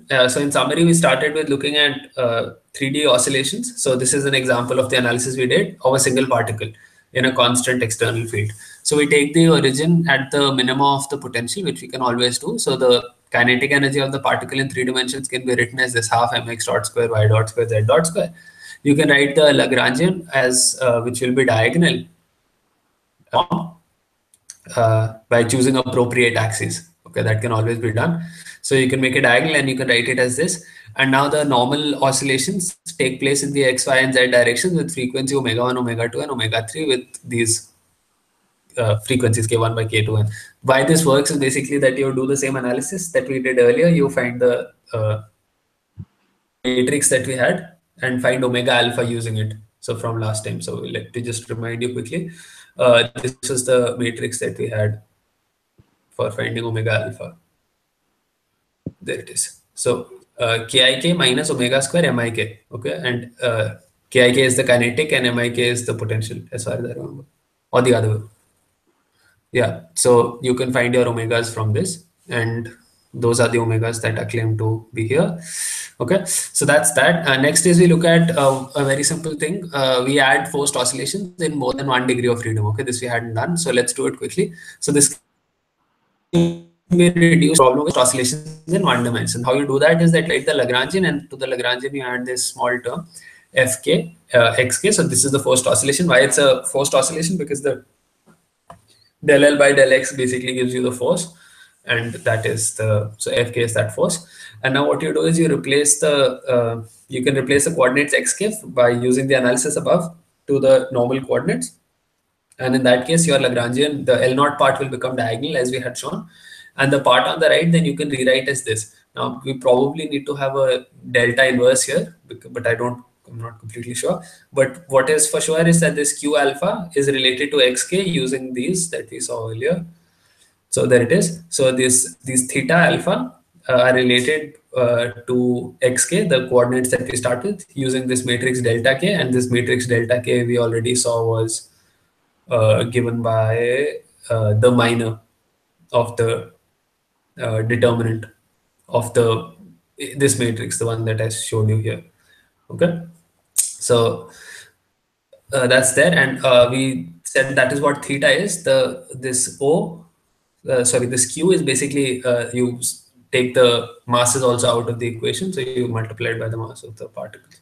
So in summary, we started with looking at 3D oscillations. So this is an example of the analysis we did of a single particle in a constant external field. So we take the origin at the minima of the potential, which we can always do. So the kinetic energy of the particle in 3 dimensions can be written as this half mx dot square y dot square z dot square. You can write the Lagrangian as which will be diagonal by choosing appropriate axes. Okay, that can always be done. So you can make a diagonal and you can write it as this. And now the normal oscillations take place in the x, y, and z directions with frequency omega 1, omega 2, and omega 3 with these frequencies k1 by k2. And why this works is basically that you do the same analysis that we did earlier. You find the matrix that we had and find omega alpha using it. So from last time. So let me just remind you quickly. This was the matrix that we had for finding omega alpha. There it is. So Kik minus omega square Mik. Okay, and Kik is the kinetic and Mik is the potential, as far as I remember, or the other way. Yeah. So you can find your omegas from this, and those are the omegas that are claimed to be here. Okay, so that's that. Next is we look at a very simple thing. We add forced oscillations in more than 1 degree of freedom. Okay, this we hadn't done, so let's do it quickly. So this we reduce problem with oscillations in 1 dimension. How you do that is that write the Lagrangian, and to the Lagrangian you add this small term fk xk. So this is the forced oscillation. Why it's a forced oscillation? Because the del L by del X basically gives you the force, and that is the, so Fk is that force. And now what you do is you replace the you can replace the coordinates xk by using the analysis above to the normal coordinates, and in that case your Lagrangian, the L naught part will become diagonal as we had shown, and the part on the right then you can rewrite as this. Now we probably need to have a delta inverse here, but I'm not completely sure. But what is for sure is that this Q alpha is related to xk using these that we saw earlier. So there it is. So these theta alpha are related to xk, the coordinates that we start with, using this matrix delta k, and this matrix delta k we already saw was given by the minor of the determinant of this matrix, the one that I showed you here. Okay, so that's there, and we said that is what theta is. This Q is basically you take the masses also out of the equation, so you multiply it by the mass of the particles.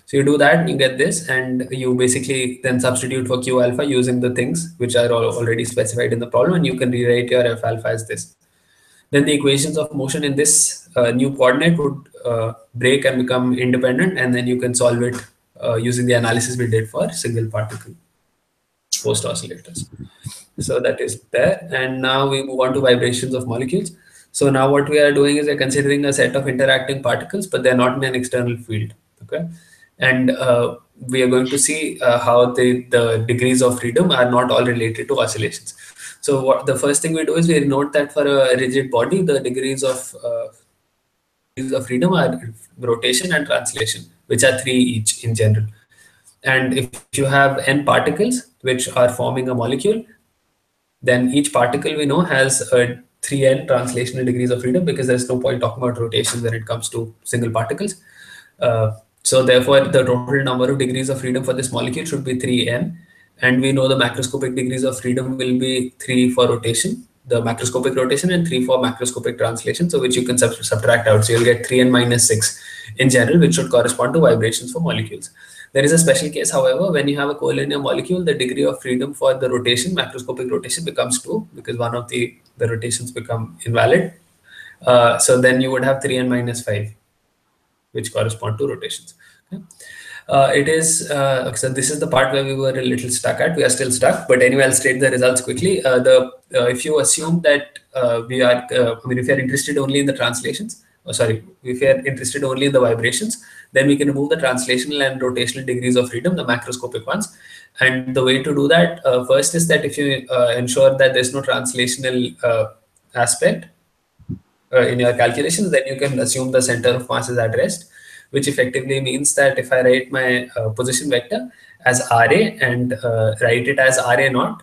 So you do that and you get this, and you basically then substitute for Q alpha using the things which are already specified in the problem, and you can rewrite your F alpha as this. Then the equations of motion in this new coordinate would break and become independent, and then you can solve it using the analysis we did for single particle forced oscillators. So that is there. And now we move on to vibrations of molecules. So now what we are doing is we're considering a set of interacting particles, but they're not in an external field. Okay, and we are going to see how the degrees of freedom are not all related to oscillations. So what the first thing we do is we note that for a rigid body, the degrees of freedom are rotation and translation, which are 3 each in general. And if you have n particles which are forming a molecule, then each particle we know has a 3n translational degrees of freedom, because there's no point talking about rotation when it comes to single particles. So therefore, the total number of degrees of freedom for this molecule should be 3n. And we know the macroscopic degrees of freedom will be 3 for rotation, the macroscopic rotation, and 3 for macroscopic translation, so which you can subtract out. So you'll get 3n minus 6 in general, which should correspond to vibrations for molecules. There is a special case, however, when you have a collinear molecule, the degree of freedom for the rotation, macroscopic rotation, becomes 2, because one of the rotations become invalid. So then you would have 3n minus 5, which correspond to rotations. Okay. So this is the part where we were a little stuck at. We are still stuck, but anyway, I'll state the results quickly. If you assume that if you are interested only in the translations, if you are interested only in the vibrations, then we can remove the translational and rotational degrees of freedom, the macroscopic ones. And the way to do that, first is that if you ensure that there's no translational aspect in your calculations, then you can assume the center of mass is at rest, which effectively means that if I write my position vector as Ra and write it as Ra naught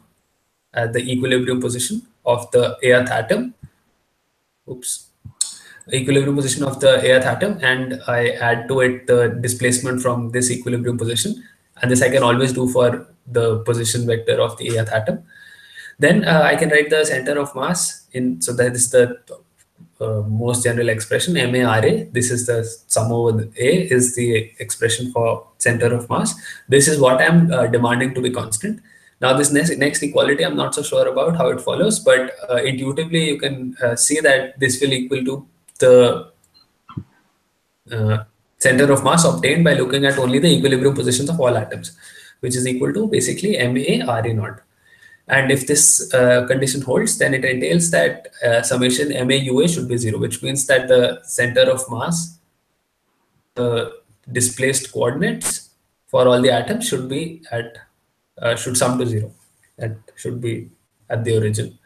at the equilibrium position of the ath atom, equilibrium position of the Ath atom, and I add to it the displacement from this equilibrium position. And this I can always do for the position vector of the Ath atom. Then I can write the center of mass in, so that is the most general expression, MARA. This is the sum over the A is the expression for center of mass. This is what I'm demanding to be constant. Now this next equality, I'm not so sure about how it follows, but intuitively you can see that this will equal to the uh, center of mass obtained by looking at only the equilibrium positions of all atoms, which is equal to basically MA RA naught. And if this condition holds, then it entails that summation MAUA should be zero, which means that the center of mass, the displaced coordinates for all the atoms should be at, should sum to zero. That should be at the origin,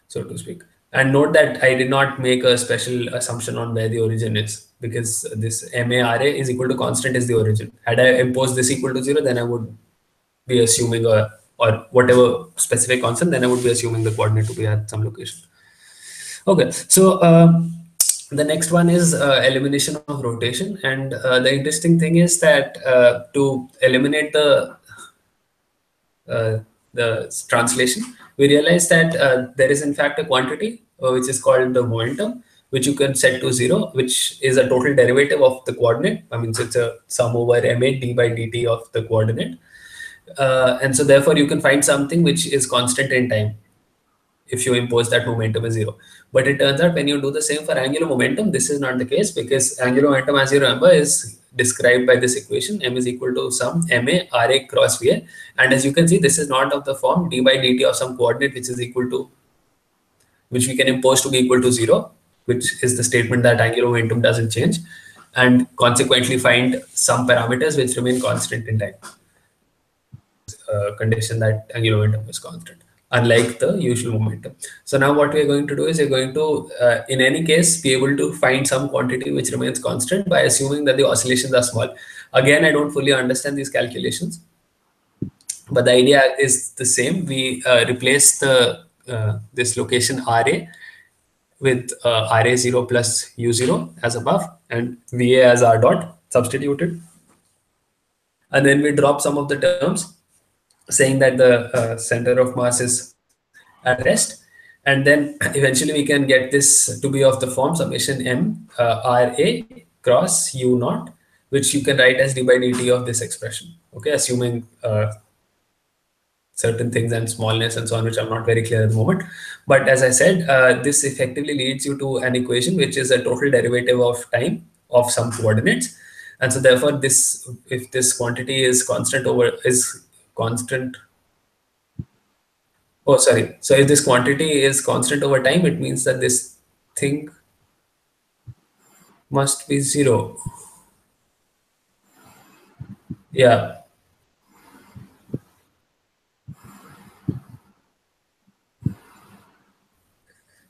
so to speak. And note that I did not make a special assumption on where the origin is, because this MARA is equal to constant is the origin. Had I imposed this equal to zero, then I would be assuming a, or whatever specific constant, then I would be assuming the coordinate to be at some location. Okay, so the next one is elimination of rotation, and the interesting thing is that to eliminate uh, the translation, we realize that there is in fact a quantity which is called the momentum, which you can set to zero, which is a total derivative of the coordinate. I mean, so it's a sum over ma d by dt of the coordinate. And so therefore you can find something which is constant in time if you impose that momentum as zero. But it turns out when you do the same for angular momentum, this is not the case, because angular momentum, as you remember, is described by this equation: m is equal to sum ma ra cross va. And as you can see, this is not of the form d by dt of some coordinate which is equal to, which we can impose to be equal to zero, which is the statement that angular momentum doesn't change, and consequently find some parameters which remain constant in time. Condition that angular momentum is constant, unlike the usual momentum. So now what we are going to do is we're going to, in any case, be able to find some quantity which remains constant by assuming that the oscillations are small. Again, I don't fully understand these calculations, but the idea is the same. We replace the this location RA with RA0 plus U0 as above, and VA as R dot substituted. And then we drop some of the terms, saying that the center of mass is at rest, and then eventually we can get this to be of the form summation m ra cross u naught, which you can write as d by dt of this expression. Okay, assuming certain things and smallness and so on, which I'm not very clear at the moment. But as I said, this effectively leads you to an equation which is a total derivative of time of some coordinates. And so therefore this, if this quantity is constant over, is constant, oh sorry, so if this quantity is constant over time, it means that this thing must be zero. Yeah.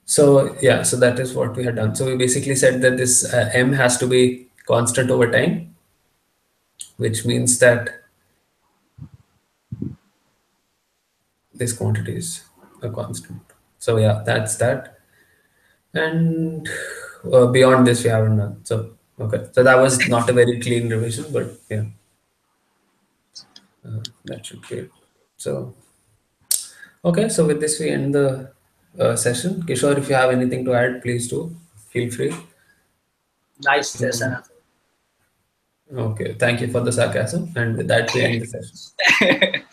So yeah, so that is what we had done. So we basically said that this m has to be constant over time, which means that this quantity is a constant. So yeah, that's that. And beyond this, we haven't done. So okay, so that was not a very clean revision, but yeah, that should be it. So okay, so with this, we end the session. Kishore, if you have anything to add, please do. Feel free. Nice Um, session. okay, thank you for the sarcasm. And with that, we end the session.